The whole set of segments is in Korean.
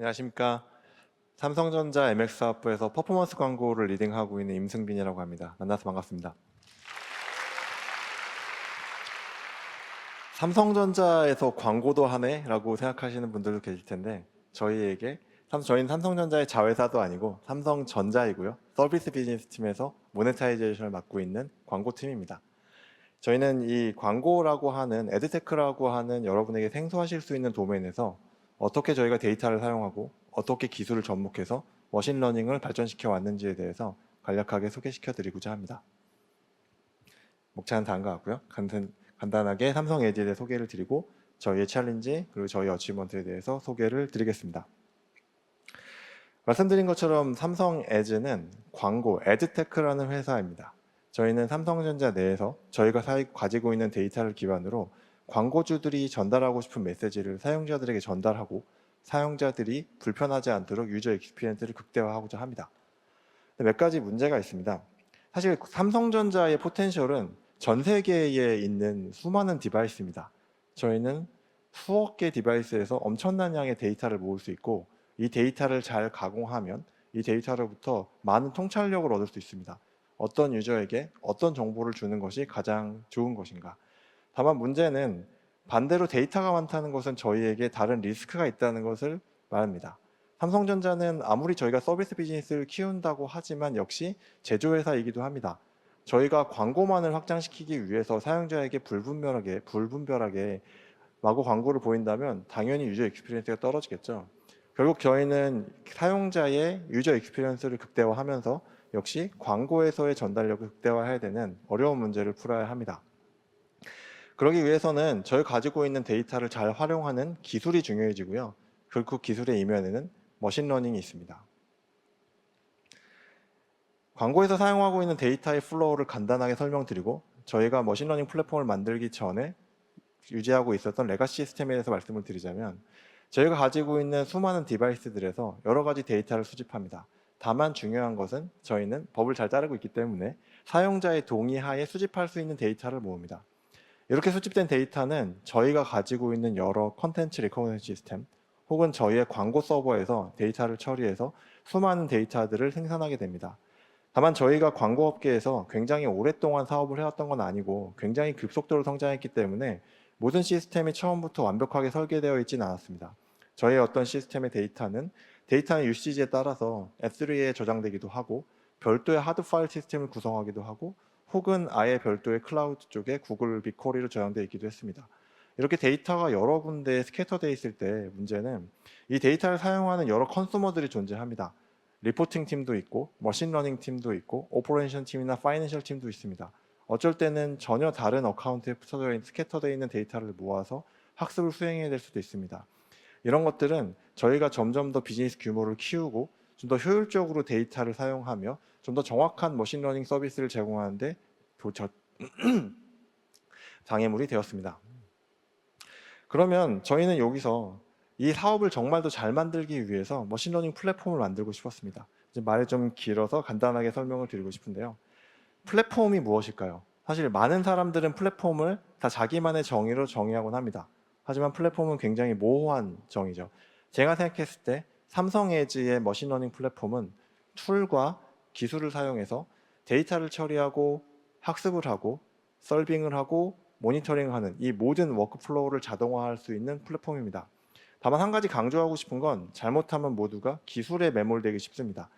안녕하십니까. 삼성전자 MX 사업부에서 퍼포먼스 광고를 리딩하고 있는 임승빈이라고 합니다. 만나서 반갑습니다. 삼성전자에서 광고도 하네? 라고 생각하시는 분들도 계실 텐데 저희는 삼성전자의 자회사도 아니고 삼성전자이고요. 서비스 비즈니스 팀에서 모네타이제이션을 맡고 있는 광고팀입니다. 저희는 이 광고라고 하는 에드테크라고 하는 여러분에게 생소하실 수 있는 도메인에서 어떻게 저희가 데이터를 사용하고 어떻게 기술을 접목해서 머신러닝을 발전시켜 왔는지에 대해서 간략하게 소개시켜 드리고자 합니다. 목차는 다음과 같고요. 간단하게 삼성 에즈에 대해 소개를 드리고 저희의 챌린지 그리고 저희 어치먼트에 대해서 소개를 드리겠습니다. 말씀드린 것처럼 삼성 에즈는 광고 에드테크라는 회사입니다. 저희는 삼성전자 내에서 저희가 가지고 있는 데이터를 기반으로 광고주들이 전달하고 싶은 메시지를 사용자들에게 전달하고 사용자들이 불편하지 않도록 유저 익스피리언스를 극대화하고자 합니다. 몇 가지 문제가 있습니다. 사실 삼성전자의 포텐셜은 전 세계에 있는 수많은 디바이스입니다. 저희는 수억 개 디바이스에서 엄청난 양의 데이터를 모을 수 있고 이 데이터를 잘 가공하면 이 데이터로부터 많은 통찰력을 얻을 수 있습니다. 어떤 유저에게 어떤 정보를 주는 것이 가장 좋은 것인가. 다만 문제는 반대로 데이터가 많다는 것은 저희에게 다른 리스크가 있다는 것을 말합니다. 삼성전자는 아무리 저희가 서비스 비즈니스를 키운다고 하지만 역시 제조회사이기도 합니다. 저희가 광고만을 확장시키기 위해서 사용자에게 불분별하게 마구 광고를 보인다면 당연히 유저 익스피리언스가 떨어지겠죠. 결국 저희는 사용자의 유저 익스피리언스를 극대화하면서 역시 광고에서의 전달력을 극대화해야 되는 어려운 문제를 풀어야 합니다. 그러기 위해서는 저희가 가지고 있는 데이터를 잘 활용하는 기술이 중요해지고요. 그 기술의 이면에는 머신러닝이 있습니다. 광고에서 사용하고 있는 데이터의 플로우를 간단하게 설명드리고 저희가 머신러닝 플랫폼을 만들기 전에 유지하고 있었던 레가시 시스템에 대해서 말씀을 드리자면 저희가 가지고 있는 수많은 디바이스들에서 여러 가지 데이터를 수집합니다. 다만 중요한 것은 저희는 법을 잘 따르고 있기 때문에 사용자의 동의하에 수집할 수 있는 데이터를 모읍니다. 이렇게 수집된 데이터는 저희가 가지고 있는 여러 컨텐츠 리커그니션 시스템 혹은 저희의 광고 서버에서 데이터를 처리해서 수많은 데이터들을 생산하게 됩니다. 다만 저희가 광고업계에서 굉장히 오랫동안 사업을 해왔던 건 아니고 굉장히 급속도로 성장했기 때문에 모든 시스템이 처음부터 완벽하게 설계되어 있지는 않았습니다. 저희의 어떤 시스템의 데이터는 유시지에 따라서 S3에 저장되기도 하고 별도의 하드 파일 시스템을 구성하기도 하고 혹은 아예 별도의 클라우드 쪽에 구글 빅쿼리로 저장되어 있기도 했습니다. 이렇게 데이터가 여러 군데에 스캐터되어 있을 때 문제는 이 데이터를 사용하는 여러 컨슈머들이 존재합니다. 리포팅 팀도 있고 머신러닝 팀도 있고 오퍼레이션 팀이나 파이낸셜 팀도 있습니다. 어쩔 때는 전혀 다른 어카운트에 스캐터되어 있는 데이터를 모아서 학습을 수행해야 될 수도 있습니다. 이런 것들은 저희가 점점 더 비즈니스 규모를 키우고 좀 더 효율적으로 데이터를 사용하며 좀 더 정확한 머신러닝 서비스를 제공하는데 장애물이 되었습니다. 그러면 저희는 여기서 이 사업을 정말 더 잘 만들기 위해서 머신러닝 플랫폼을 만들고 싶었습니다. 이제 말이 좀 길어서 간단하게 설명을 드리고 싶은데요. 플랫폼이 무엇일까요? 사실 많은 사람들은 플랫폼을 다 자기만의 정의로 정의하곤 합니다. 하지만 플랫폼은 굉장히 모호한 정의죠. 제가 생각했을 때 삼성 에즈의 머신러닝 플랫폼은 툴과 기술을 사용해서 데이터를 처리하고 학습을 하고 서빙을 하고 모니터링하는 이 모든 워크플로우를 자동화할 수 있는 플랫폼입니다. 다만 한 가지 강조하고 싶은 건 잘못하면 모두가 기술에 매몰되기 쉽습니다.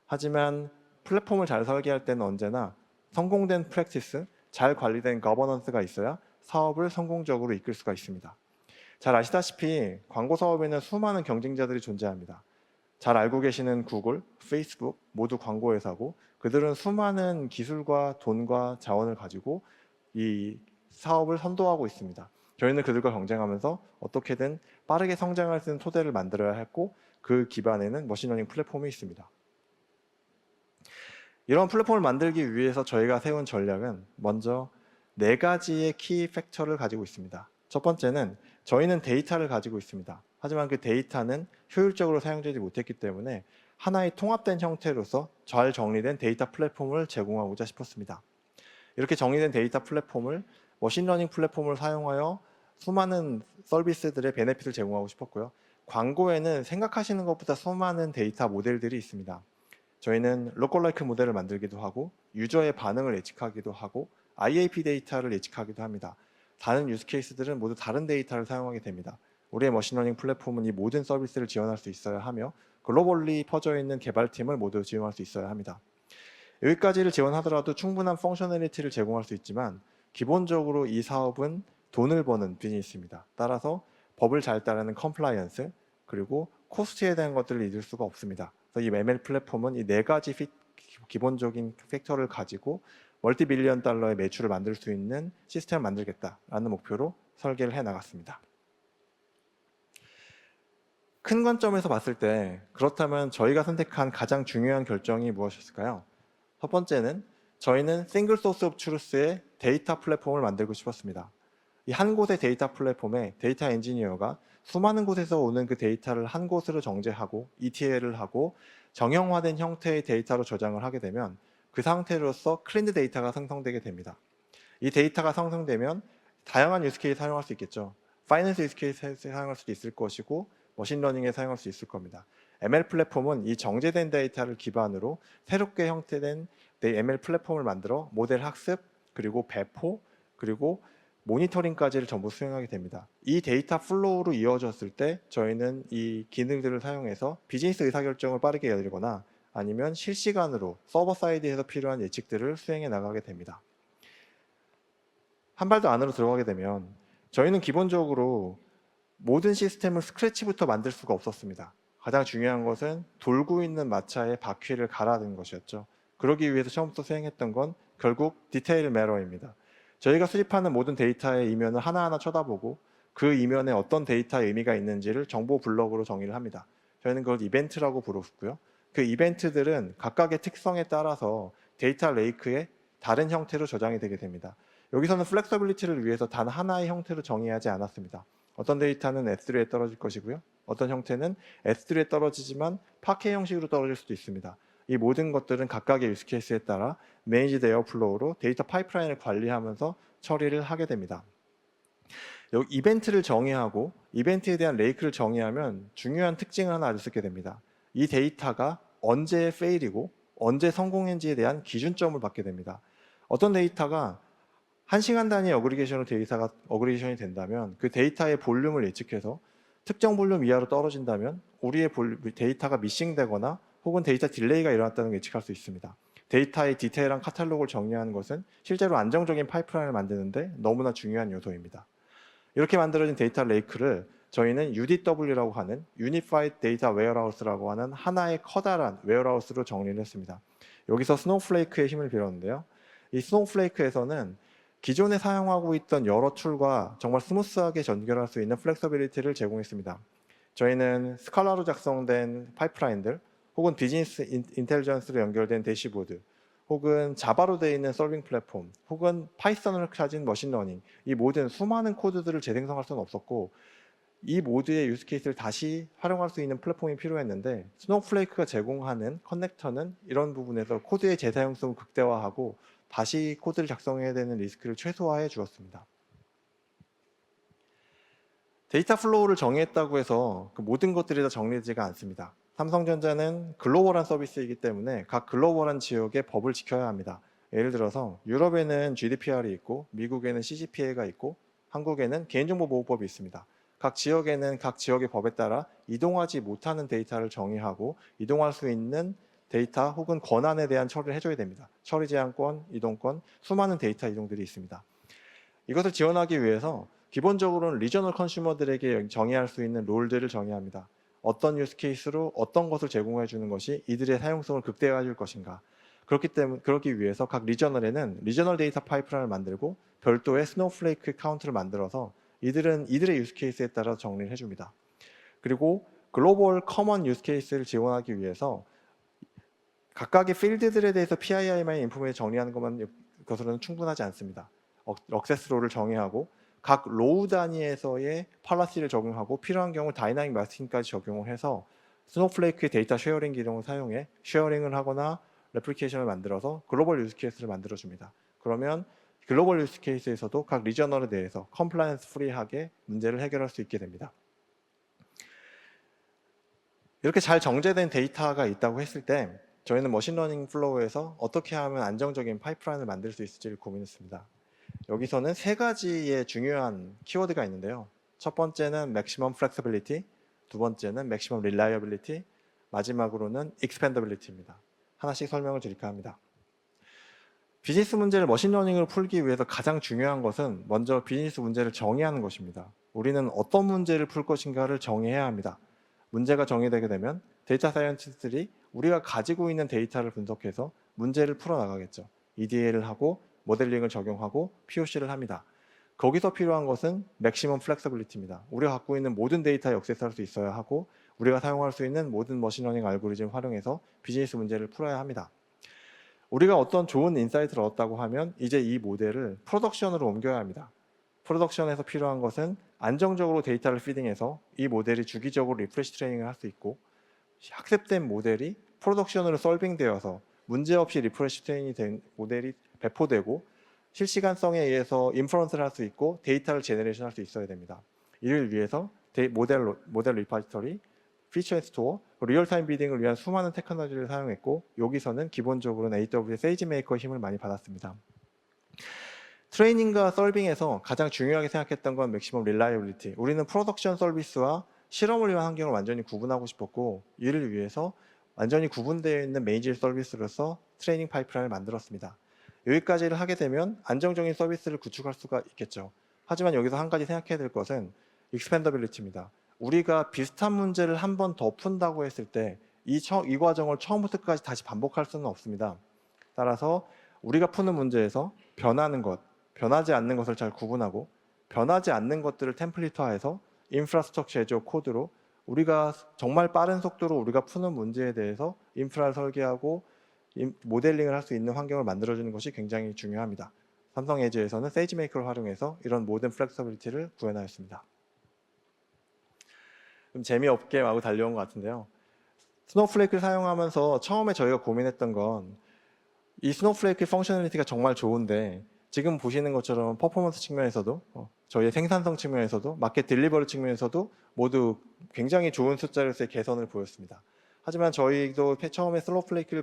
하지만 플랫폼을 잘 설계할 때는 언제나 성공된 프랙티스, 잘 관리된 거버넌스가 있어야 사업을 성공적으로 이끌 수가 있습니다. 잘 아시다시피 광고 사업에는 수많은 경쟁자들이 존재합니다. 잘 알고 계시는 구글, 페이스북 모두 광고 회사고 그들은 수많은 기술과 돈과 자원을 가지고 이 사업을 선도하고 있습니다. 저희는 그들과 경쟁하면서 어떻게든 빠르게 성장할 수 있는 토대를 만들어야 했고 그 기반에는 머신러닝 플랫폼이 있습니다. 이런 플랫폼을 만들기 위해서 저희가 세운 전략은 먼저 4가지의 키 팩터를 가지고 있습니다. 첫 번째는 저희는 데이터를 가지고 있습니다. 하지만 그 데이터는 효율적으로 사용되지 못했기 때문에 하나의 통합된 형태로서 잘 정리된 데이터 플랫폼을 제공하고자 싶었습니다. 이렇게 정리된 데이터 플랫폼을 머신러닝 플랫폼을 사용하여 수많은 서비스들의 베네핏을 제공하고 싶었고요. 광고에는 생각하시는 것보다 수많은 데이터 모델들이 있습니다. 저희는 로컬라이크 모델을 만들기도 하고 유저의 반응을 예측하기도 하고 IAP 데이터를 예측하기도 합니다. 다른 유스 케이스들은 모두 다른 데이터를 사용하게 됩니다. 우리의 머신러닝 플랫폼은 이 모든 서비스를 지원할 수 있어야 하며 글로벌리 퍼져 있는 개발팀을 모두 지원할 수 있어야 합니다. 여기까지를 지원하더라도 충분한 펑셔널리티를 제공할 수 있지만 기본적으로 이 사업은 돈을 버는 비즈니스입니다. 따라서 법을 잘 따르는 컴플라이언스 그리고 코스트에 대한 것들을 잊을 수가 없습니다. 그래서 이 ML 플랫폼은 이 네 가지 기본적인 팩터를 가지고 멀티빌리언 달러의 매출을 만들 수 있는 시스템을 만들겠다라는 목표로 설계를 해 나갔습니다. 큰 관점에서 봤을 때 그렇다면 저희가 선택한 가장 중요한 결정이 무엇이었을까요? 첫 번째는 저희는 싱글 소스 오브 트루스의 데이터 플랫폼을 만들고 싶었습니다. 이 한 곳의 데이터 플랫폼에 데이터 엔지니어가 수많은 곳에서 오는 그 데이터를 한 곳으로 정제하고 ETL을 하고 정형화된 형태의 데이터로 저장을 하게 되면 그 상태로서 클린드 데이터가 생성되게 됩니다. 이 데이터가 생성되면 다양한 유스케이스 사용할 수 있겠죠. 파이낸스 유스케이스에 사용할 수도 있을 것이고 머신러닝에 사용할 수 있을 겁니다. ML 플랫폼은 이 정제된 데이터를 기반으로 새롭게 형태된 ML 플랫폼을 만들어 모델 학습 그리고 배포 그리고 모니터링까지를 전부 수행하게 됩니다. 이 데이터 플로우로 이어졌을 때 저희는 이 기능들을 사용해서 비즈니스 의사결정을 빠르게 내리거나 아니면 실시간으로 서버 사이드에서 필요한 예측들을 수행해 나가게 됩니다. 한 발 더 안으로 들어가게 되면 저희는 기본적으로 모든 시스템을 스크래치부터 만들 수가 없었습니다. 가장 중요한 것은 돌고 있는 마차에 바퀴를 갈아넣는 것이었죠. 그러기 위해서 처음부터 수행했던 건 결국 디테일 매러입니다. 저희가 수집하는 모든 데이터의 이면을 하나하나 쳐다보고 그 이면에 어떤 데이터의 의미가 있는지를 정보 블럭으로 정의를 합니다. 저희는 그걸 이벤트라고 부르고요. 그 이벤트들은 각각의 특성에 따라서 데이터 레이크에 다른 형태로 저장이 되게 됩니다. 여기서는 플렉서빌리티를 위해서 단 하나의 형태로 정의하지 않았습니다. 어떤 데이터는 S3에 떨어질 것이고요. 어떤 형태는 S3에 떨어지지만 파케 형식으로 떨어질 수도 있습니다. 이 모든 것들은 각각의 유스케이스에 따라 매니지드 에어플로우로 데이터 파이프라인을 관리하면서 처리를 하게 됩니다. 여기 이벤트를 정의하고 이벤트에 대한 레이크를 정의하면 중요한 특징을 하나 알게 됩니다. 이 데이터가 언제 페일이고 언제 성공인지에 대한 기준점을 받게 됩니다. 어떤 데이터가 1시간 단위 어그리게이션으로 데이터가 어그리게이션이 된다면 그 데이터의 볼륨을 예측해서 특정 볼륨 이하로 떨어진다면 우리의 데이터가 미싱되거나 혹은 데이터 딜레이가 일어났다는 걸 예측할 수 있습니다. 데이터의 디테일한 카탈로그를 정리하는 것은 실제로 안정적인 파이프라인을 만드는데 너무나 중요한 요소입니다. 이렇게 만들어진 데이터 레이크를 저희는 UDW라고 하는 Unified Data Warehouse라고 하는 하나의 커다란 웨어하우스로 정리를 했습니다. 여기서 스노우플레이크의 힘을 빌었는데요. 이 스노우플레이크에서는 기존에 사용하고 있던 여러 툴과 정말 스무스하게 연결할 수 있는 플렉서빌리티를 제공했습니다. 저희는 스칼라로 작성된 파이프라인들 혹은 비즈니스 인텔리전스로 연결된 대시보드 혹은 자바로 되어 있는 서빙 플랫폼 혹은 파이썬을 가진 머신러닝 이 모든 수많은 코드들을 재생성할 수는 없었고 이 모두의 유스케이스를 다시 활용할 수 있는 플랫폼이 필요했는데 스노우플레이크가 제공하는 커넥터는 이런 부분에서 코드의 재사용성을 극대화하고 다시 코드를 작성해야 되는 리스크를 최소화해 주었습니다. 데이터 플로우를 정의했다고 해서 그 모든 것들이 다 정리되지가 않습니다. 삼성전자는 글로벌한 서비스이기 때문에 각 글로벌한 지역의 법을 지켜야 합니다. 예를 들어서 유럽에는 GDPR이 있고 미국에는 CGPA가 있고 한국에는 개인정보보호법이 있습니다. 각 지역에는 각 지역의 법에 따라 이동하지 못하는 데이터를 정의하고 이동할 수 있는 데이터 혹은 권한에 대한 처리를 해줘야 됩니다. 처리 제한권, 이동권, 수많은 데이터 이동들이 있습니다. 이것을 지원하기 위해서 기본적으로는 리저널 컨슈머들에게 정의할 수 있는 롤들을 정의합니다. 어떤 유스 케이스로 어떤 것을 제공해 주는 것이 이들의 사용성을 극대화해 줄 것인가. 그렇기 위해서 각 리저널에는 리저널 데이터 파이프라인을 만들고 별도의 스노우플레이크 카운트를 만들어서 이들의 유스 케이스에 따라 정리를 해줍니다. 그리고 글로벌 커먼 유스 케이스를 지원하기 위해서 각각의 필드들에 대해서 PII만 인포메이션 정리하는 것으로는 충분하지 않습니다. 억세스로를 정의하고 각 로우 단위에서의 팔라시를 적용하고 필요한 경우 다이나믹 마스킹까지 적용을 해서 스노우플레이크의 데이터 쉐어링 기능을 사용해 쉐어링을 하거나 레플리케이션을 만들어서 글로벌 유스 케이스를 만들어줍니다. 그러면 글로벌 유스 케이스에서도 각 리저널에 대해서 컴플라이언스 프리하게 문제를 해결할 수 있게 됩니다. 이렇게 잘 정제된 데이터가 있다고 했을 때 저희는 머신러닝 플로우에서 어떻게 하면 안정적인 파이프라인을 만들 수 있을지를 고민했습니다. 여기서는 세 가지의 중요한 키워드가 있는데요. 첫 번째는 maximum flexibility, 두 번째는 maximum reliability, 마지막으로는 expandability입니다. 하나씩 설명을 드릴까 합니다. 비즈니스 문제를 머신러닝으로 풀기 위해서 가장 중요한 것은 먼저 비즈니스 문제를 정의하는 것입니다. 우리는 어떤 문제를 풀 것인가를 정의해야 합니다. 문제가 정의되게 되면 데이터 사이언티스트들이 우리가 가지고 있는 데이터를 분석해서 문제를 풀어나가겠죠. EDA를 하고 모델링을 적용하고 POC를 합니다. 거기서 필요한 것은 맥시멈 플렉서빌리티입니다. 우리가 갖고 있는 모든 데이터에 액세스할 수 있어야 하고 우리가 사용할 수 있는 모든 머신러닝 알고리즘을 활용해서 비즈니스 문제를 풀어야 합니다. 우리가 어떤 좋은 인사이트를 얻었다고 하면 이제 이 모델을 프로덕션으로 옮겨야 합니다. 프로덕션에서 필요한 것은 안정적으로 데이터를 피딩해서 이 모델이 주기적으로 리프레시 트레이닝을 할 수 있고 학습된 모델이 프로덕션으로 솔빙되어서 문제없이 리프레시 트레이닝이 된 모델이 배포되고 실시간성에 의해서 인퍼런스를 할 수 있고 데이터를 제너레이션 할 수 있어야 됩니다. 이를 위해서 모델 리파지터리, 피처 앤 스토어, 리얼타임 비딩을 위한 수많은 테크놀로지를 사용했고 여기서는 기본적으로는 AWS 세이지메이커의 힘을 많이 받았습니다. 트레이닝과 솔빙에서 가장 중요하게 생각했던 건 맥시멈 릴라이어빌리티. 우리는 프로덕션 서비스와 실험을 위한 환경을 완전히 구분하고 싶었고 이를 위해서 완전히 구분되어 있는 메이저 서비스로서 트레이닝 파이프라인을 만들었습니다. 여기까지를 하게 되면 안정적인 서비스를 구축할 수가 있겠죠. 하지만 여기서 한 가지 생각해야 될 것은 익스펜더빌리티입니다. 우리가 비슷한 문제를 한 번 더 푼다고 했을 때 이 과정을 처음부터 끝까지 다시 반복할 수는 없습니다. 따라서 우리가 푸는 문제에서 변하는 것, 변하지 않는 것을 잘 구분하고 변하지 않는 것들을 템플릿화해서 인프라스트럭처 애저 코드로 우리가 정말 빠른 속도로 우리가 푸는 문제에 대해서 인프라를 설계하고 모델링을 할 수 있는 환경을 만들어주는 것이 굉장히 중요합니다. 삼성 에즈에서는 세이지메이커를 활용해서 이런 모든 플렉서빌리티를 구현하였습니다. 좀 재미없게 하고 달려온 것 같은데요. 스노우플레이크를 사용하면서 처음에 저희가 고민했던 건 이 스노우플레이크 펑셔널리티가 정말 좋은데 지금 보시는 것처럼 퍼포먼스 측면에서도 저희의 생산성 측면에서도 마켓 딜리버리 측면에서도 모두 굉장히 좋은 숫자로서의 개선을 보였습니다. 하지만 저희도 처음에 스노우플레이크를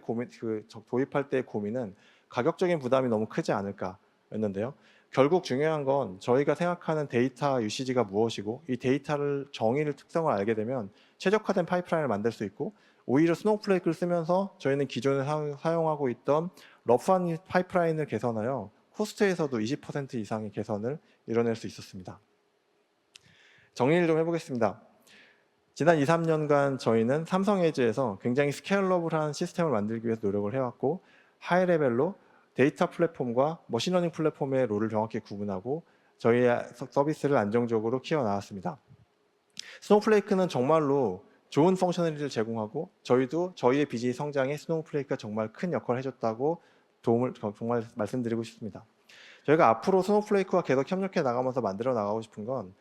도입할 때의 고민은 가격적인 부담이 너무 크지 않을까였는데요. 결국 중요한 건 저희가 생각하는 데이터 유시지가 무엇이고 이 데이터를 정의를 특성을 알게 되면 최적화된 파이프라인을 만들 수 있고 오히려 스노우플레이크를 쓰면서 저희는 기존에 사용하고 있던 러프한 파이프라인을 개선하여 코스트에서도 20% 이상의 개선을 이뤄낼 수 있었습니다. 정리를 좀 해보겠습니다. 지난 2, 3년간 저희는 삼성 에즈에서 굉장히 스케일러블한 시스템을 만들기 위해서 노력을 해왔고 하이 레벨로 데이터 플랫폼과 머신러닝 플랫폼의 롤을 정확히 구분하고 저희의 서비스를 안정적으로 키워나왔습니다. 스노우플레이크는 정말로 좋은 펑셔널리티를 제공하고 저희도 저희의 비즈니스 성장에 스노우플레이크가 정말 큰 역할을 해줬다고 정말 말씀드리고 싶습니다. 저희가 앞으로 스노우플레이크와 계속 협력해 나가면서 만들어 나가고 싶은 건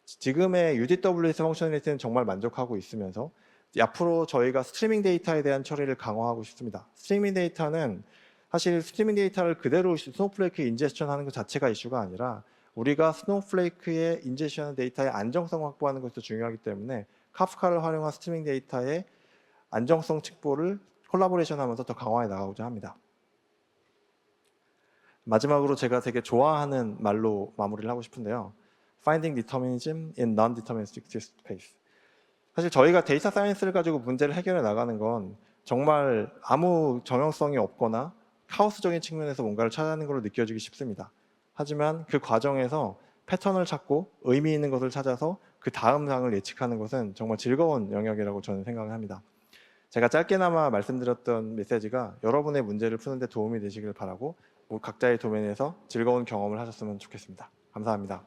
지금의 UDWS 펑셔널리티는 정말 만족하고 있으면서 앞으로 저희가 스트리밍 데이터에 대한 처리를 강화하고 싶습니다. 스트리밍 데이터는 사실 스트리밍 데이터를 그대로 스노우플레이크에 인제스션 하는 것 자체가 이슈가 아니라 우리가 스노우플레이크에 인제스션 데이터의 안정성을 확보하는 것도 중요하기 때문에 카프카를 활용한 스트리밍 데이터의 안정성 측보를 콜라보레이션 하면서 더 강화해 나가고자 합니다. 마지막으로 제가 되게 좋아하는 말로 마무리를 하고 싶은데요. Finding determinism in non-deterministic space. 사실 저희가 데이터 사이언스를 가지고 문제를 해결해 나가는 건 정말 아무 정형성이 없거나 카오스적인 측면에서 뭔가를 찾아내는 걸로 느껴지기 쉽습니다. 하지만 그 과정에서 패턴을 찾고 의미 있는 것을 찾아서 그 다음 상을 예측하는 것은 정말 즐거운 영역이라고 저는 생각을 합니다. 제가 짧게나마 말씀드렸던 메시지가 여러분의 문제를 푸는 데 도움이 되시길 바라고 각자의 도면에서 즐거운 경험을 하셨으면 좋겠습니다. 감사합니다.